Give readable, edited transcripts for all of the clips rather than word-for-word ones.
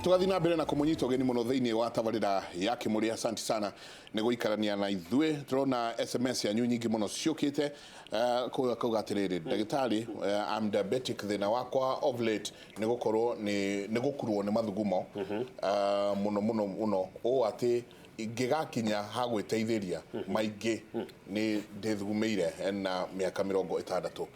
tugathi na mbere na kumunyita ugeni muno thiini wa tabarira ya Kimuri. Asante sana ni guikarania na ithuĩ. Turona SMS yanyu nyingi muno ciukite kuga atiriri ndagitari I'm diabetic, thina wakwa of late ni gukorwo ni gukurwo ni mathugumo muno o ati ingigakinya ha gwiteithiria maingi ni ndithugumeire na miaka 65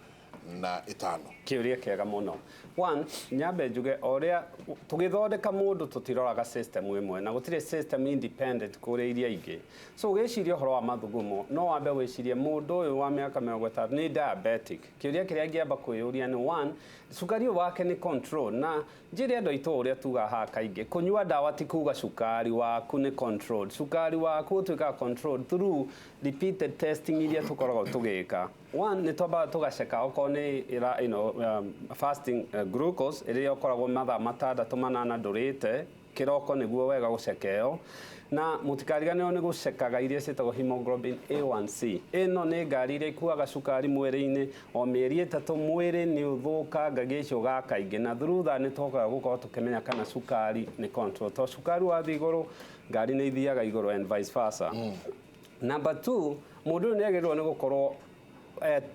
kiuria kiega muno. One, nyambe njuge oria tugithondeka mundu tutiroraga system imwe na gutire system independent kuri iria ingi. So ugeciria horo wa mathugumo no wambe wicirie mundu uyu wa miaka 30 ni diabetic. Kiuria kiria ngiamba kuyuria ni one, sukari wake ni control, na njire ndo itu uria tuga ha kaingi kunyua dawa ti kuga sukari waku ni control. Sukari waku tuika control through repeated testing iria tukoragwo tugika. One, ni toba tugaceka okone ira fasting glucose iria ukoragwo mathaa 6-8 ndurite kiroko niguo wega gucekeo, na mutikariganirwo ni gucekaga iria citagwo hemoglobin A1C. Ino ni ngari iria ikuaga cukari mwiri-ini o mieri 3 mwiri ni uthukaga gicio gakaingi, na through that ni twaga gukorwo tukimenya kana cukari ni control. To cukari wa thiguru ngari ni ithiaga iguru and vice versa. Number 2, mundu ni agirwo ni gukorwo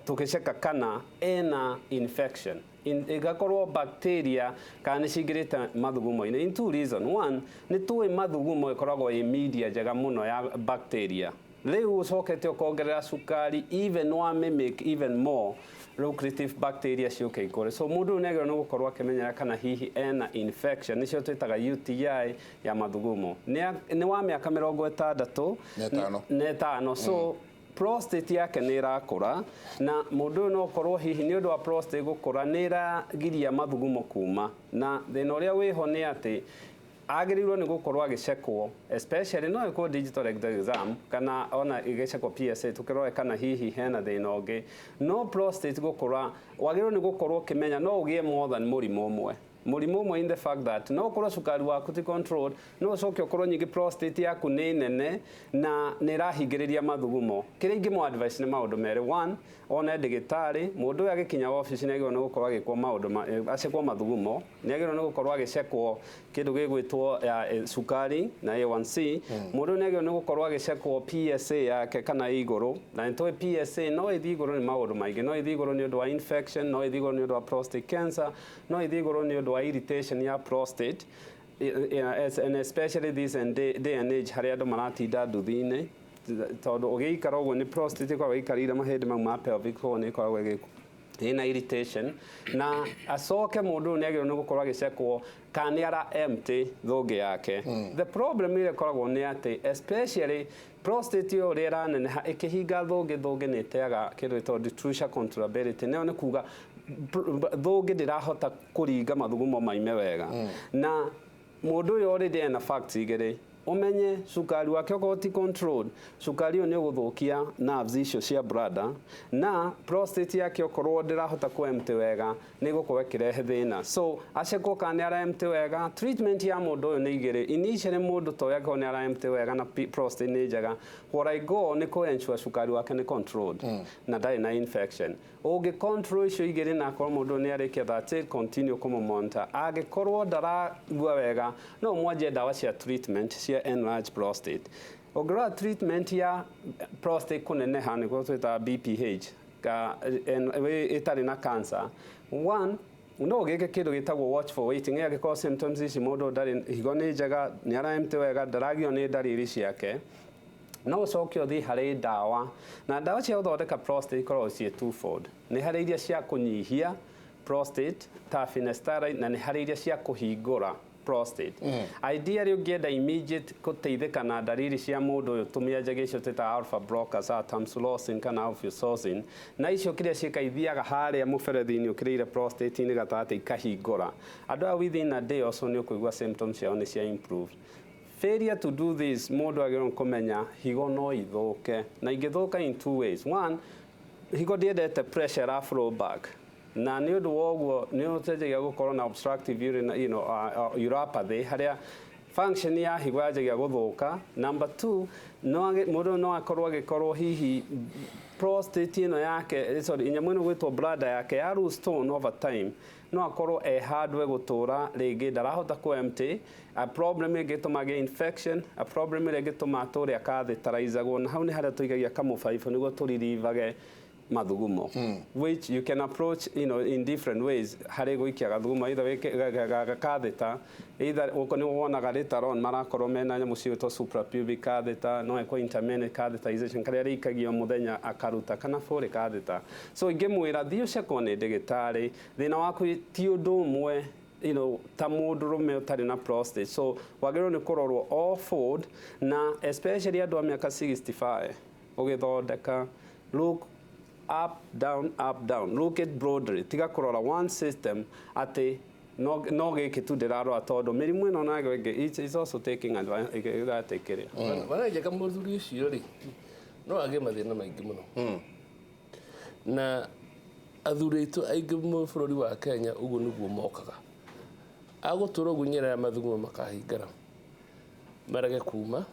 tukiceka kana ena infection igakorwo bacteria kana cingirite mathugumo-ini. In two reasons. One, ni tuwe mathugumo ikoragwo i media njega muno ya bacteria. Riu ucokete ukongerera sukari, even wa mimic even more lucrative bacteria ciuke ikore. So mundu negero no gukorwo akimenyera kana hihi ena infection nicio twitaga UTI ya mathugumo. Ni wa miaka 65 so prostate yake ni irakura, na mundu no korwo hihi ni undu wa prostate gukura ni iragiria mathugumo kuma, na thina uria wiho ni ati agirirwo ni gukorwo agicekwo, especially no iko digital exam kana ona igicekwo PSA tukirore kana hihi hena thina ungi. No prostate gukura wagirirwo ni gukorwo kimenya no ugie more than murimu umwe. Murimu umwe in the fact that no korwo sukari waku ti control, no coke okorwo nyingi prostate yaku ni nene na ni rahingiriria mathugumo. Kire ingi mo advice ni maundu mere. One, ona ndigitari mundu uyu agikinya office ni agirwo ni gukorwo agikwo maundu acekwo mathugumo, ni agirwo ni gukorwo agicekwo kindu gigwitwo sukari na A1C. Mundu ni agirwo ni gukorwo agicekwo PSA yake kana iguru, na ntoe PSA no ithi iguru ni maundu maingi. No ithi iguru ni undu wa infection, no ithi iguru ni undu wa prostate cancer, no ithi iguru ni undu wa irritation ya prostate, and especially this day and age haria andu maratinda nduthi-ini tondu ugiikara uguo ni prostate kwa ikarire mahindi mau ma pelvic ko ni kwa ina irritation, na acoke mundu ni agirwo ni gukorwo agicekwo kana ara empty thungi yake. The problem ile koragwo ni ati especially prostate yo rera nene ikihinga thungi ni teaga kindu gitwa detrusor controllability. Neo ni kuga thungi ndirahota kuringa mathugumo maime wega, na mundu uyu already ena facts igiri umenye sukari wake okorwo ti control, sukari yo ni guthukia nerves icio cia bladder, na prostate yake okorwo ndirahota ku empty wega ni gukorwo kirehe thina. So acekwo kana ara empty wega, treatment ya mundu uyu ni igiri. Initially mundu to yake ni ara empty wega na prostate ni njega, what I go ni ku ensure sukari wake ni controlled na ndari na infection. Ugi control icio igiri na korwo mundu ni arikia that continue kumumonta. Agikorwo ndaragua wega no mwanjie dawa cia treatment cia enlarged prostate. Ogra treatment ya prostate kuneneha ni kwa twita BPH ka itari na cancer. One, no gike kindu gitagwo watch for waiting. Agikora symptoms ici mundu ndari higo ni njega ni ara empty wega ndaragio ni ndariri ciake, no ucoke uthi hari dawa, na dawa cia uthondeka prostate ikoragwo cie twofold. Ni hari iria cia kunyihia prostate ta finasteride, na ni hari iria cia kuhingura prostate. Ideally ungienda immediate kuteithika na ndariri cia mundu uyu tumia njagi icio twita alpha blockers ta tamsulosin kana alfuzosin, na icio kiria cikaithiaga haria muberethi-ini ukirire prostate-ini gatagati ikahingura. Andu a within a day also ni ukuigua symptoms ciao ni cia improve. Failure to do this, mundu agirwo kumenya higo no ithuke, na ingithuka in two ways. One, higo ndiendete pressure flow back, na ni undu woguo ni utejagia gukorwo na obstructive urinary uropathy haria function ya higo yajagia guthuka. Number 2, mundu no akorwo hihi prostate ino yake, sorry, inyamu ino gwitwo bladder yake ya lose stone over time, no akorwo handwe gutura ringi ndarahota ku empty. A problem igitumaga infection, a problem igituma aturi akathitaraizagwo, na hau ni haria tuigagia kamufaifu niguo turirivage mathugumo, which you can approach, you know, in different ways. Hari guikia gathugumo either gakathita, either ukoni wonaga later on marakorwo mena nyamu ciitwo suprapubic catheter, no ekwo intermittent catheterization karia rikagio muthenya akaruta, kana folic catheter. So ingimwira thio ceko ni ndigitari, thina waku ti undu umwe, you know, ta mundu rume utari na prostate. So wagirwo ni kurorwo all fold, na especially andu a miaka 65 ugithondeka, look up down, look at broadly, tiga kurora one system ati no giki tu ndirarora tondu mirimu ino nayo it's also taking advantage iratekeria wanaje kama muthuri ucio ri no age mathina maingi muno na athuri tu aingi mu bururi wa Kenya uguo niguo mokaga agutura gunyera mathugumo makahingara marage kuma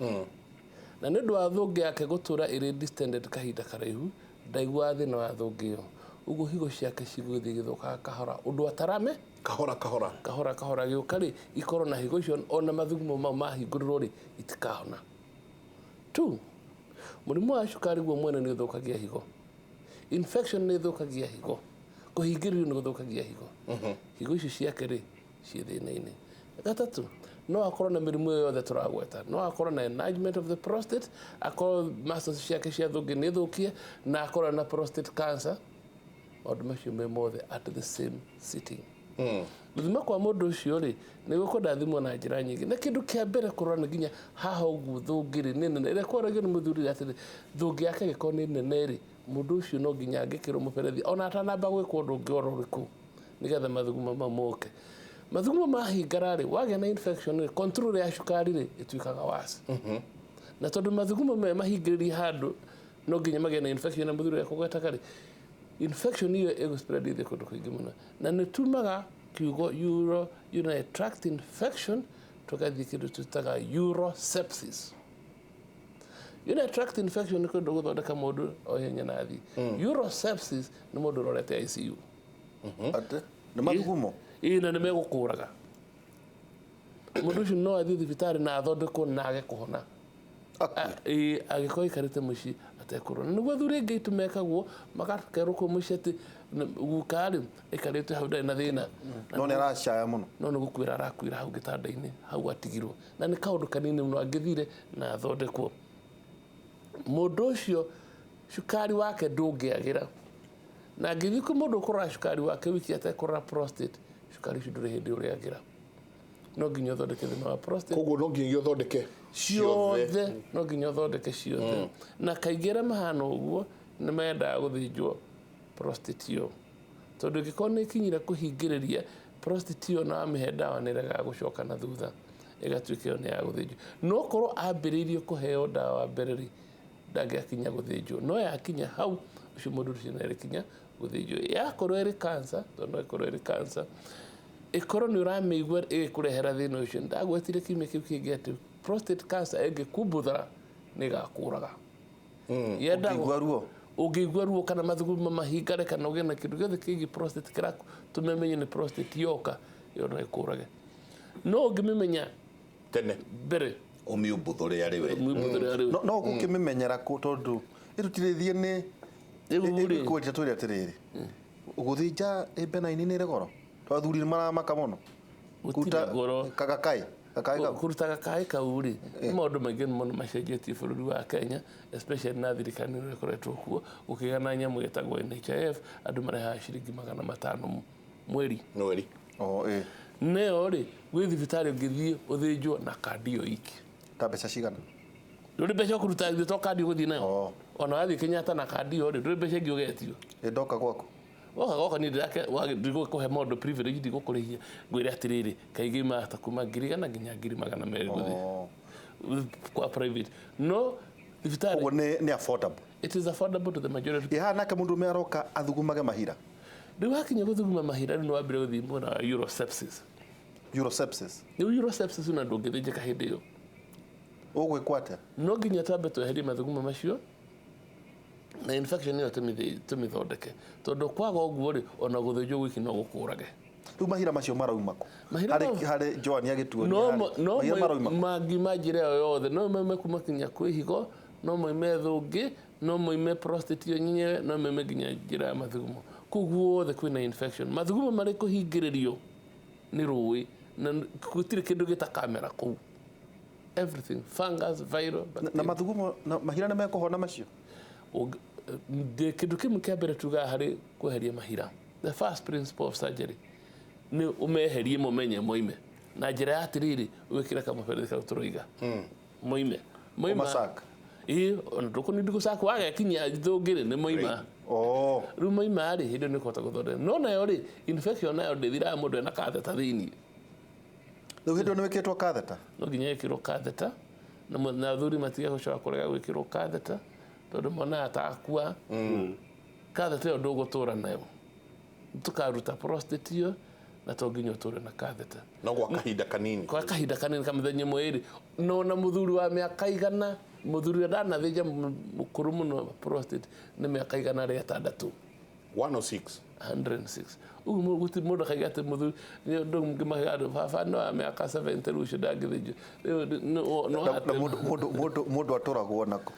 na nĩ ũndũ wa thũngĩ yake gutura iri distended kahinda karaihu ndaigua thina wa thũngĩ ĩyo uguo higo ciake cigũthii githukaga kahora undu atarame kahora giukari ikorwo na higo icio ona mathugumo mau mahingũrĩrwo ri itikahona. 2, mũrimũ wa cukari guo mwene nĩ ũthũkagia higo, infection nĩ ũthũkagia higo, kũhingĩrĩrio nĩ gũthũkagia higo, higo icio ciake ri ciĩ thĩna-inĩ. 3, no akorwo na mĩrimũ yothe turagweta, no akorwo na enlargement of the prostate, akorwo muscles ciake cia thũngĩ nĩ thũkie, na akorwo na prostate cancer, maũndũ macio me mothe at the same sitting. Gũthima kwa mũndũ ũcio rĩ nĩ gũkũndathimwo na njĩra nyingĩ, na kĩndũ kĩa mbere kũrora nĩ nginya haha ũguo thũngĩ rĩ nĩ nene, ĩrĩa kwaragio nĩ mũthuri atĩ thũngĩ yake gĩkorwo nĩ nene rĩ, mũndũ ũcio no nginya angĩkĩrwo mũberethi ona atanamba gwĩkwo ũndũ ũngĩ oro ũrĩkũ nĩgetha mathugumo mamoke. Mathugumo mahingara rĩ, wagĩa na infection rĩ, control ya cukari rĩ ĩtuĩkaga worse. Na tondũ mathugumo mahingĩrĩria handũ no nginya magĩa na infection na mũthuri akũgwetaga rĩ, infection hiyo ĩgũspread ithe kũndũ kũingĩ mũno na nĩ tumaga kiugo urinary tract infection tugathiĩ kĩndũ tũtaga urosepsis. Urinary tract infection nĩ kũndũ gũthondeka mũndũ o ihenya na athi. Urosepsis nĩ mũndũ ũrorete ICU. Ate nĩ mathugumo ina nĩ megũkũraga mũndũ ũcio no athiĩ thibitarĩ na athondekwo na age kũhona agĩkorwo aikarĩte mũciĩ atekũrwo. Nĩguo athuri aingĩ aitũ mekagwo magakerwo kũu mũciĩ atĩ guka rĩ aikarĩte hau ndarĩ na thĩna no nĩ aracaya mũno, no nĩ gũkuĩra arakuĩra hau gĩtanda-inĩ hau atigirwo, na nĩ kaũndũ kanini mũno angĩthire na athondekwo. Mũndũ ũcio cukari wake ndũngĩagĩra, na angĩthiĩ kwĩ mũndũ ũkũrora cukari wake wiki atekũrora prostate, cukari ũcio ndũrĩ hĩndĩ ũrĩagĩra. No nginya ũthondeke thĩna wa prostate, koguo no nginya ũthondeke ciothe, no nginya ũthondeke ciothe. Na kaingĩ arĩa mahana ũguo nĩ mendaga gũthĩnjwo prostate ĩyo, tondũ ĩngĩkorwo nĩ ĩkinyire kũhingĩrĩria prostate ĩyo na wamĩhe ndawa nĩ ĩregaga gũcoka na thutha ĩgatuĩka ĩyo nĩ ya gũthĩnjwo. No korwo ambĩrĩirio kũheo ndawa mbere rĩ ndangĩakinya gũthĩnjwo, no yakinya hau ũcio mũndũ ũcio nĩ arĩkinya gũthĩnjwo. Yakorwo ĩrĩ cancer, tondũ no ĩkorwo ĩrĩ cancer, ĩkorwo nĩ ũramĩigua ĩgĩkũrehera thĩna ũcio, ndagwetire kiumia kĩu kĩngĩ atĩ prostate cancer ĩngĩkumbũthara nĩ ĩgakũraga. ũkĩigua ruo, ũngĩigua ruo kana mathugumo mahingare kana ũgĩe na kĩndũ gĩothe kĩgiĩ prostate kĩratũma menye nĩ prostate yoka, ĩyo no ĩkũrage. No ũngĩmĩmenya tene mbere ũmĩũmbũthũre arĩ we no gũkĩmĩmenyera tondũ ĩrutirĩthie nĩ ĩgũkwendia twĩre atĩrĩrĩ gũthĩnja benign nĩ ĩrĩ goro, athuri nĩ maramaka mũno kũruta gakaĩ kau rĩ nĩ maũndũ maingĩ mũno macenjetie bũrũri wa Kenya, especially na thirikari nĩ ĩkoretwo kuo gũkĩgĩa na nyamũ ĩtagwo NHIF, andũ marehaga ciringi 500 mweri. Nĩyo rĩ gwĩ thibitarĩ ũngĩthiĩ ũthĩnjwo na kandi ĩyo iki ta mbeca cigana, ndũrĩ mbeca ũkũruta githĩ to kandi ũgũthiĩ nayo, ona wathiĩ Kenyatta na kandi ĩyo rĩ ndũrĩ mbeca ingĩ ũgetio. Ndoka gwaku goka nĩ ndigũkũhe maũndũ privilege ndigũkũrĩhia, ngwĩre atĩrĩrĩ kaingĩ mata kuma 100 nginya 200 gũthĩ kwa private. No thibitarĩ ũguo nĩ affordable, it is affordable to the majority. Nake mũndũ meroka athugumage mahira, rĩu hakinya gũthuguma mahira nĩ wambere gũthimwo na urosepsis. urosepsis Rĩu urosepsis na ndũngĩthĩnjĩka hĩndĩ ĩyo. ũgwĩkwo atĩa? No nginya twambe tweherie mathugumo macio na infection ĩyo tũmĩthondeke, tondũ kwaga ũguo rĩ ona gũthĩnjwo gwiki no gũkũrage. Rĩu mahira macio marauma kũ? Mahira harĩ Joan agĩtuonia mahira marauma kũ? Mangima njĩra ĩyo yothe no moime kuma kinya kwĩ higo, no moime thũngĩ, no moime prostate yo nyenyewe, no moime nginya njĩra ya mathugumo. Kũu guothe kwĩna infection. Mathugumo marĩ kũhingĩrĩrio nĩ rũĩ na gũtirĩ kĩndũ gĩta kamera kũu. Everything, fungus, viral, bacteria. Na mathugumo mahira nĩ mekũhona macio? Kĩndũ kĩmwe kĩa mbere tugaga harĩ kweheria mahira, the first principle of surgery nĩ ũmeherie mũmenye moime na njĩra ya atĩrĩrĩ wĩkĩre kamũberethi kau tũroiga moime Ũmacaka? ona ndũkũnindi gũcaka wagekinyia thũngĩ nĩ moima. Rĩu moima rĩ hĩndĩ nĩ kũhota gũthondeka, no nayo rĩ infection nayo ndĩthiraga mũndũ ena katheta thĩinĩ. Rĩu hĩndĩ ĩyo nĩ wĩkĩtwo katheta? No nginya ĩkĩrwo katheta na athuri matiga gũcoka kũrega gwĩkĩrwo katheta tondũ mwana atakua. Katheta ĩyo ndũgũtũra nayo, tũkaruta prostate ĩyo na to nginya ũtũre na katheta. No gwa kahinda kanini. Kwa kahinda kanini kama mĩthenya ĩmwe ĩrĩ. No na mũthuri wa mĩaka igana, mũthuri ndanathĩnja mũkũrũ mũno prostate nĩ mĩaka igana rĩa 6. 106. 106. Ũguo gũtirĩ mũndũ akaiga atĩ mũthuri ndũ ngĩmahe andũ baba no wa mĩaka 70 rĩu ũcio ndangĩthĩnjwo. Mũndũ atũragwo nako?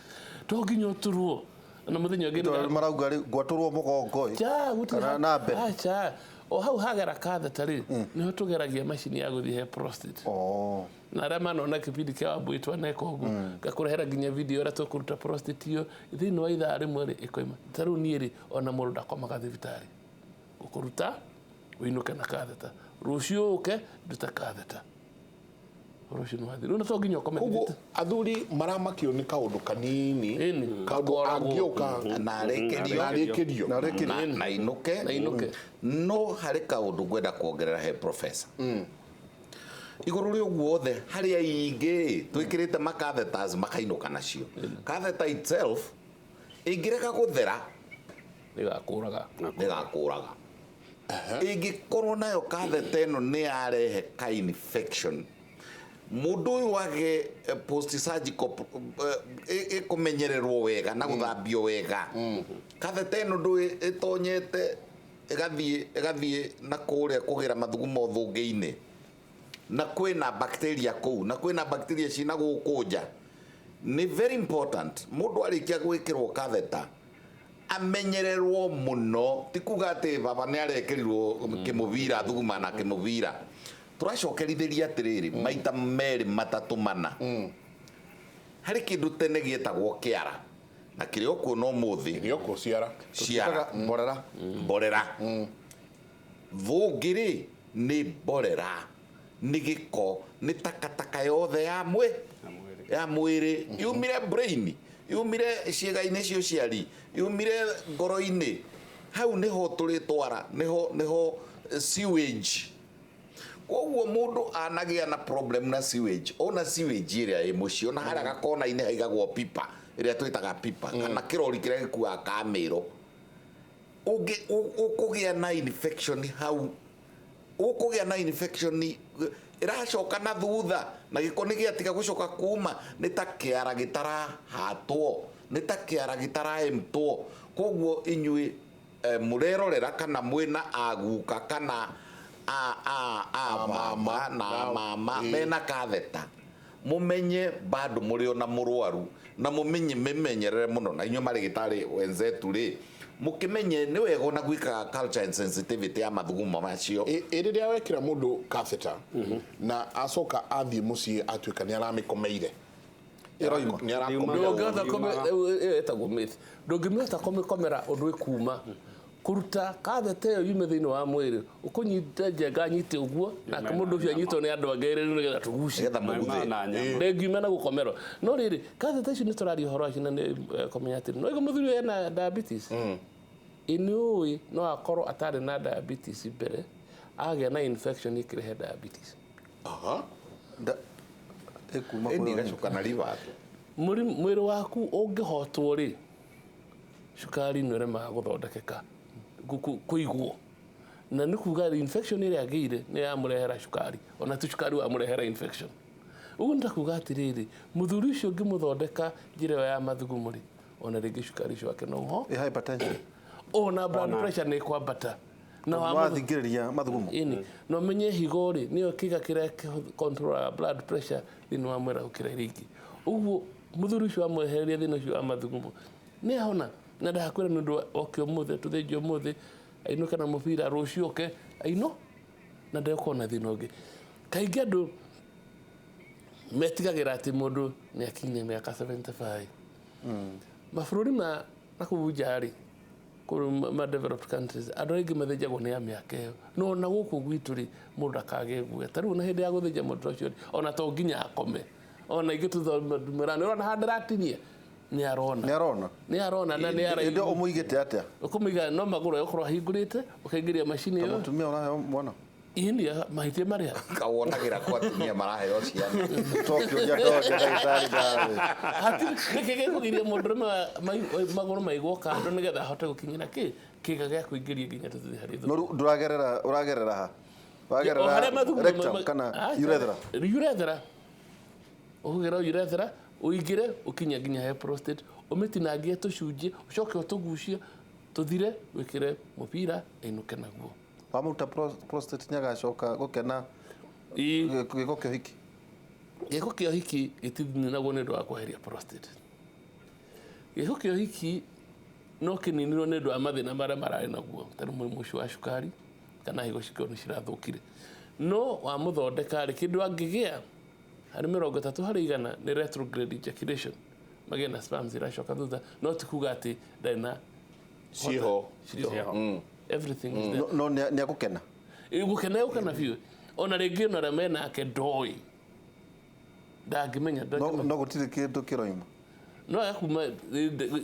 To nginya ũtũrwo na mũthenya ũngĩ marauga gwatũrwo mũgongo kana na mbere. O hau hagera katheta rĩ nĩho tũgeragia macini ya gũthiĩ he prostate. Na arĩa manona kĩbindi kĩa Wambũi twaneka ũguo ngakũrehera nginya video ũrĩa tũkũruta prostate ĩyo thĩinĩ wa ithaa rĩmwe rĩ ĩkoima. Ta rĩu niĩ rĩ ona mũndũ ndakomaga thibitarĩ gũkũruta ũinũke na katheta, rũciũ ũke ndute katheta, rũciũ nĩwathi. Rĩu na to nginya ũkome thibitarĩ. Athuri maramakio nĩ kaũndũ kanini, kaũndũ angĩũka na arĩkĩrio na inũke. No harĩ kaũndũ ngwenda kuongerera he professor. Igũrũ rĩa ũguo othe harĩa ingĩ twĩkĩrĩte makatheters makainũka nacio. Catheter itself ĩngĩreka gũthera nĩgakũraga. Ĩngĩkorwo nayo catheter ĩno nĩ yarehe ka infection, mũndũ ũyũ wage post surgical ĩkũmenyererwo wega na gũthambio wega. Catheter ĩno ndũ ĩtonyete ĩgathiĩ na kũrĩa kũgĩra mathugumo thũngĩ-inĩ, na kwĩna bacteria kũu, na kwĩna bacteria ciĩna gũkũ nja. Nĩ very important mũndũ arĩkia gwĩkĩrwo catheter amenyererwo mũno, ti kuga atĩ baba nĩ arekĩrirwo kĩmũbira thuguma na kĩmũbira. Tũracokerithĩria atĩrĩrĩ maita merĩ matatũ mana. Harĩ kĩndũ tene gĩetagwo kĩara na kĩrĩa ũkuona ũmũthĩ mborera. Thũngĩ rĩ nĩ mborera, nĩ gĩko, nĩ takataka yothe ya mwĩrĩ yumire brain, yumire ciĩga-inĩ cio ciari, yumire ngoro-inĩ. Hau nĩho tũrĩtwara, nĩho sewage. Koguo mũndũ anagĩa na problem na sewage, ona sewage ĩrĩa ĩ mũciĩ, ona harĩa gakona-inĩ haigagwo pipa ĩrĩa twĩtaga pipa kana kĩrori kĩrĩa gĩkuaga kamĩro. Ũkũgĩa na infection hau, ũkũgĩa na infection ĩracoka na thutha na gĩko nĩ gĩatiga gũcoka kuma, nĩ ta kĩara gĩtarahatwo, nĩ ta kĩara gĩtaraemtwo. Koguo inyuĩ mũrerorera kana mwĩna aguka kana baba na mama mena katheta, mumenye bado mũrĩ ona mũrwaru na mũmenyerere mũno. Na inyuĩ marĩgĩtarĩ wenzetu rĩ mũkĩmenye nĩ wega ona gwĩkaga culture and sensitivity ya mathugumo macio. Rĩrĩa wekĩra mũndũ catheter na acoka athiĩ mũciĩ atuĩka nĩ aramĩkomeire, ndũngĩmĩhota kũmĩkomera ũndũ ĩkuma kũruta catheter ĩyo yume thĩinĩ wa mwĩrĩ, ũkũnyita njenga nyite ũguo na mũndũ ũcio anyitwo nĩ andũ angĩ erĩ nĩgetha tũgucie ndĩngiuma na gũkomerwo. No rĩrĩ catheter icio nĩ tũraria ũhoro wacio na nĩ kũmenya atĩrĩ no mũthuri ũyũ ena diabetes, ĩnĩũĩ no akorwo atarĩ na diabetes mbere, agĩa na infection ĩkĩrehe diabetes. Mwĩrĩ waku ũngĩhotwo rĩ cukari nĩ ũremaga gũthondekeka kũigwo na nĩ kuga infection ĩrĩa agĩire nĩ yamũrehera cukari ona tu cukari wamũrehera infection. Ũguo nĩ kuga atĩrĩrĩ mũthuri ũcio ũngĩmũthondeka njĩra ĩyo ya mathugumo rĩ ona rĩngĩ cukari ũcio wake no ho hypertension ona blood pressure nĩ kwambata na wathingĩrĩria mathugumo no menye higo rĩ nĩyo kĩga kĩrĩa control blood pressure thĩinĩ wa mwĩrĩ gũkĩra rĩngĩ. Ũguo mũthuri ũcio amwehereria thĩinĩ ũcio wa mathugumo nĩ ahona na ndakwĩra nĩ ũndũ oke ũmũthĩ tũthĩnjio ũmũthĩ ainũke na mũbira rũciũ oke ainũ na ndekuona na thĩna ũngĩ. Kaingĩ andũ metigagĩra atĩ mũndũ nĩ akinyia mĩaka 75. Mabũrũri ma nakũu nja rĩ ma developed countries andũ aingĩ mathĩnjagwo nĩ a mĩaka ĩyo no na gũkũ gwitũ rĩ mũndũ ndakage guoya. Ta rĩu na hĩndĩ ya gũthĩnja mũndũ ũcio ona to nginya akome ona ingĩ tũthomera ona handũ ratinia nĩ arona na nĩ ara ndio ũmũigĩte atĩa ũkũmĩiga no magũrũ ũkorwo ahingũrĩte ũkaingĩria macini ĩyo mũtumia ũraheo mwana India mahitia maria kawonagĩra kwa atumia maraheo ciana Tokyo ya ndagĩtarĩ ndawe nĩkĩgĩ kũgiria mũndũ magũrũ maigwo kando nĩgetha ahote gũkinyĩra kĩga gĩa kũingĩria nginya tũthiĩ harĩ no ũragerera ha wagerera rectum kana urethra ũkũgera urethra ũingĩre ũkinya nginya he prostate ũmĩtinangie tũcunjĩ ũcoke ũtũgucie tũthire wĩkĩre mũbira ainũke naguo. Wamuta prostate nyagacoka gũkena gĩko kĩa hiki. Gĩko kĩa hiki gĩtithini naguo nĩ ũndũ wa kweheria prostate. Gĩko kĩa hiki no kĩninirwo nĩ ũndũ wa mathĩna marĩa mararĩ naguo ta mũrimũ ũcio wa cukari kana higo cikorwo nĩ cirathũkire. No wa mũthondeka rĩ kĩndũ angĩgĩa harĩ 30 harĩ 100 nĩ retrograde ejaculation magĩa na sperms iracoka thutha no ti kuga atĩ ndarĩ na ciho everything is there. No nĩ agũkena Gũkena biũ ona rĩngĩ ona rĩa menake ndoĩ ndangĩmenya no gũtirĩ kĩndũ kĩroima no yakuma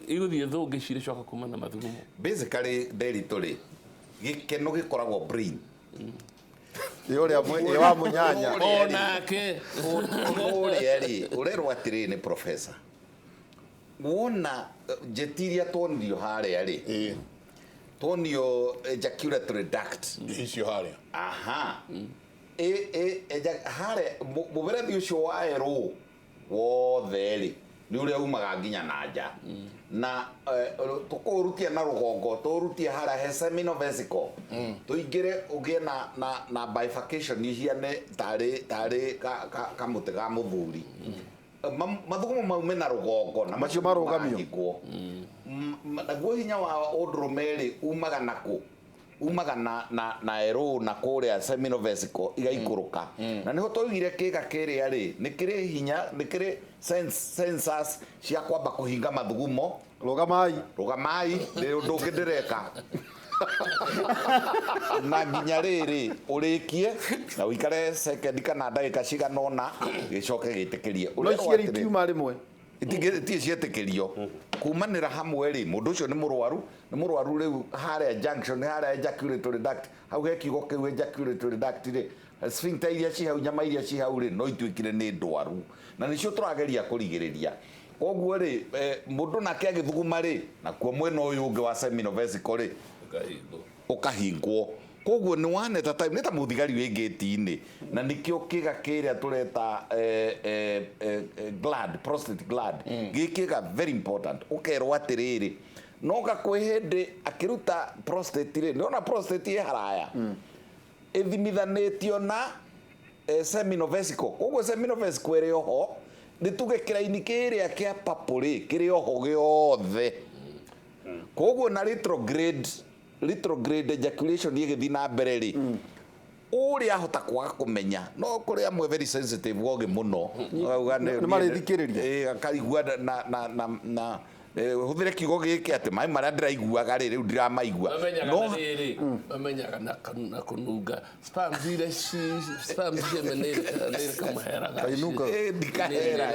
igũthiĩ thũngĩ cirĩcoka kuma na mathugumo. Basically nderitũ rĩ gĩkeno gĩkoragwo brain ũrĩa wa mũnyanya onake ũrĩa rĩ ũrerwo atĩrĩ nĩ professor wona njetiria tonio harĩa rĩ tonio ejaculatory duct icio harĩa harĩa mũberethi ũcio wa erũ wothe rĩ nĩ ũrĩa umaga nginya na nja na tũkũrutia na rũgongo tũrutie harĩa he seminal vesicle tũingĩre ũgĩe na bifurcation ihane tarĩ kamũtĩ ga mũthuri mathugumo mau mena rũgongo na macio marũgamio naguo hinya wa ũndũrũme rĩ umaga na erũ na kũrĩa seminal vesicle igaikũrũka na nĩho twaugire kĩga kĩrĩa rĩ nĩ kĩrĩ hinya nĩ kĩrĩ sensors cia kwamba kũhinga mathugumo rũgamai nĩ ũndũ ũngĩ ndĩreka na nginya rĩrĩ ũrĩkie na ũikare second kana ndagĩka cigana ũna gĩcoke gĩtĩkĩrie ũrĩa ciarĩ tiuma rĩmwe itige cietĩkĩrio kumanĩra hamwe rĩ mũndũ ũcio nĩ mũrwaru rĩu harĩa junction harĩa ejaculatory duct hau he kiugo kĩu ejaculatory duct rĩ sphincter iria ci hau nyama iria ci hau rĩ no ituĩkire nĩ ndwaru na nĩcio tũrageria kũrigĩrĩria. Koguo rĩ mũndũ nake agĩthuguma rĩ nakuo mwena ũyũ ũngĩ wa seminal vesicle rĩ ũkahingwo. Koguo nĩ waneta time nĩ ta mũthigari wĩ gate-inĩ na nĩkĩo kĩga kĩrĩa tũreta gland prostate gland gĩkĩga very important ũkerwo atĩrĩrĩ no gakwĩ hĩndĩ akĩruta prostate rĩ nĩona prostate ĩ haraya ĩthimithanĩtio na seminal vesicle. Koguo seminal vesicle ĩrĩ oho nĩ tuge kĩraini kĩrĩa kĩa purple rĩ kĩrĩ oho gĩothe. Koguo na retrograde ejaculation igĩthiĩ na mbere rĩ ũrĩa ahota kwaga kũmenya no kũrĩ amwe very sensitive wogĩ mũno nĩ marĩthikĩrĩria akaigua na hũthĩre kiugo gĩkĩ atĩ maĩ marĩa ndĩraiguaga rĩ rĩu ndĩramaigua mamenyaga na kũnunga sperms iria ndikahera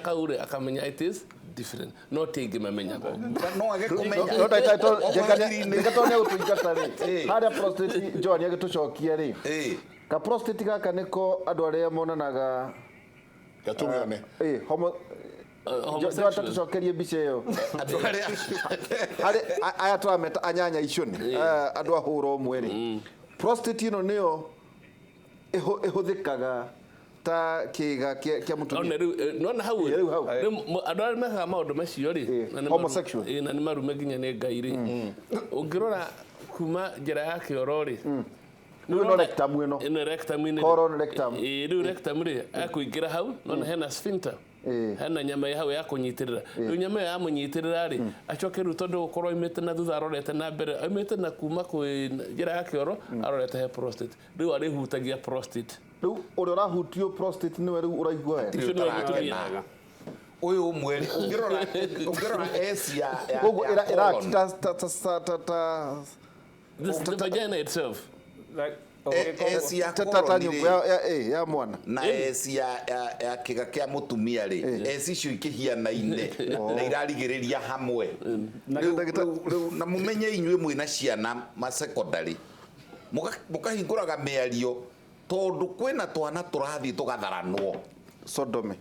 kaure akamenya it is different no tingĩ mamenyaga no agĩkũmenya no ndagĩtarĩ ũtungata rĩ harĩa prostate John agĩtũcokia rĩ ka prostate gaka nĩko andũ arĩa monanaga gatũmĩone Jota tucokerie mbica iyo hari aya twameta anyanya iconi andu ahuro mweri prostate ino niyo ihuthikaga ta kiga kia mutumia nona hau andu arĩa mekaga maũndũ macio rĩ homosexual na nĩ marume nginya nĩ ngai rĩ ũngĩrora kuma njĩra ya kĩoro rĩ no rectum ino colon rectum rĩu rectum rĩ akũingĩra hau nona hena sphincter hena nyama hau ya kũnyitĩrĩra rĩu nyama ya mũnyitĩrĩra rĩ acoke rĩu tondũ gũkorwo oimĩte na thutha arorete na mbere oimĩte na kuma kwĩ njĩra ya kĩoro arorete he prostate rĩu arĩhutagia prostate rĩu ũrĩa ũrahutio prostate nĩwe rĩu ũraigua wega uyu mweri ungirora S ya koguo the vagina itself S ya ya mwana na S ya kiga kia mutumia ri S icio ikihianaine na irarigiriria hamwe na mumenye inyue mwina ciana ma secondary mukahinguraga miario tondu kwina twana turathi tugatharanwo sodomy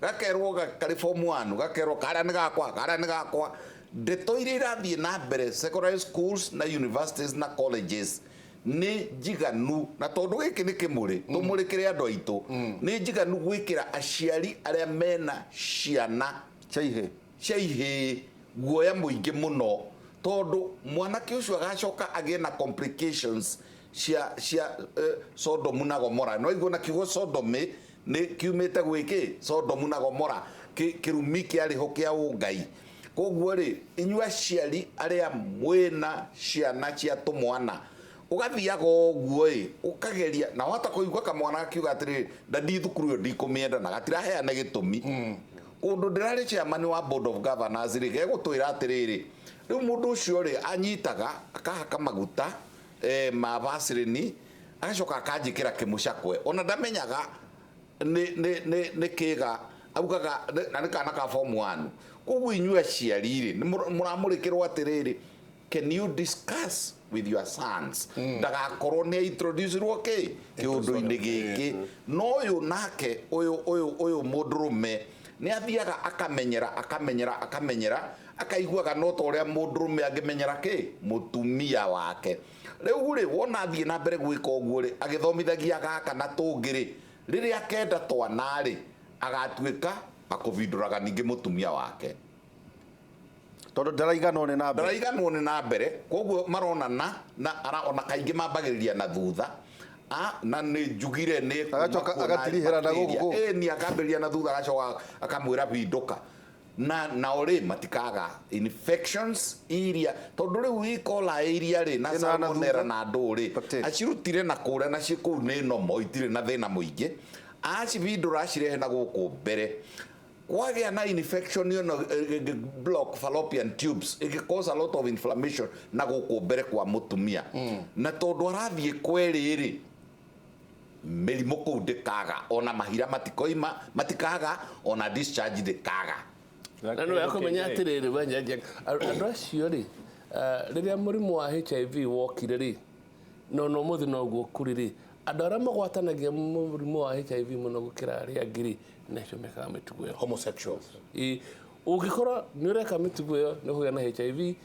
gakerwo gakari form 1 gakerwo karia ni gakwa ndeto iria irathie na mbere secondary schools na universities na colleges ni njiganu na tondu giki ni kimuri tumurikire andu aitu ni njiganu gwikira aciari aria mena ciana ciaihe guoya muingi muno tondu mwanake ucio agacoka agie na complications cia Sodom na Gomora no igona kiugo Sodomy ni kiumite gwiki Sodom na Gomora kirumi kiari ho kia ungai koguo ri inyua ciari aria mwena ciana cia tumwana ugathiaga uguo ukageria na wata kuigua kamwana akiuga atiri ndadi thukuru yo ndikumienda na gatiraheana gitumi undu ndirari chairman wa board of governors ri gegutwira atiriri riu mundu ucio ri anyitaga akahaka maguta mabasirini agacoka akanjikira kimucakwe ona ndamenyaga ni kiga augaga na ni kana ka form 1 koguo inyua ciarire muramurikirwo atiriri can you discuss with your sons ndagakorwo ni introduce roke kiundu-ini giki no uyu nake uyu mundurume ni athiaga akamenyera akaiguaga no toria mundurume angimenyera ki mutumia wake riu ri wona athie na mbere gwika uguo ri agithomithagia gaka na tungiri riria kenda twana ri agatuika akuvinduraga ningi mutumia wake tondu ndaraiganwo ni na mbere koguo maronana na ona kaingi mambagiriria na thutha na ni njugire ni agacoka agatirihira na guku ni akambiriria na thutha agacoka akamwira vinduka na ore matikaga infections iria tondu riu ikola area ri na salmonella na nduri acirutire na kure na ciku ni nomo itire na thina muingi acivindura acirehe na guku mbere kwagia na infection block fallopian tubes it cause a lot of inflammation na guku mbere kwa mutumia na tondu arathie kweriri mirimo kuu ndikaga ona mahira matikaga ona discharge ndikaga na no yakomenya atiriri banyaje andu acio ri riria murimu wa HIV wokire ri no muthi no guo kuriri andu aria magwatanagia murimu wa HIV muno gukira aria ngiri nacio mekaga mitugo yo homosexuals ungikorwo ni ureka mitugo yo ni kugĩa na HIV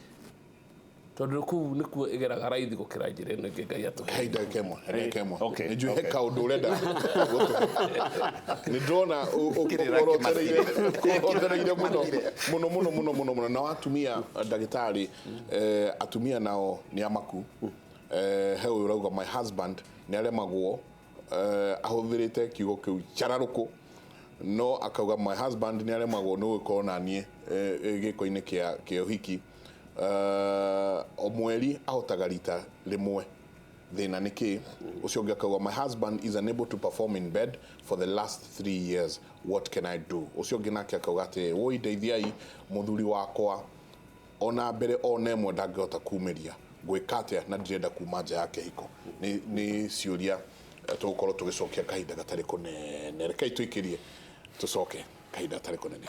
tondu kuu nikuo igeraga raithi gukira njira ino ngi ngai atu kaida kemwe ni juu heka undu urenda ni ndona ukorotereire muno na watumia ndagitari atumia nao ni amaku he urauga my husband ni aremagwo ahuthirite kiugo kiu chararuku no akauga my husband ni aremagwo no gukoro na nie giko-ini kia uhiki omweri ahotaga rita rimwe thina niki ucio ngakauga my husband is unable to perform in bed for the last 3 years what can I do ucio nginake akauga ati woi ndeithiai muthuri wakwa ona mbere ona emwe ndangihota kumiria gwikatia na ndirenda kuma nja yake hiko ni ciuria tugukorwo tugicokia kahinda gatari kunene reke tuikirie tucoke kahinda gatari kunene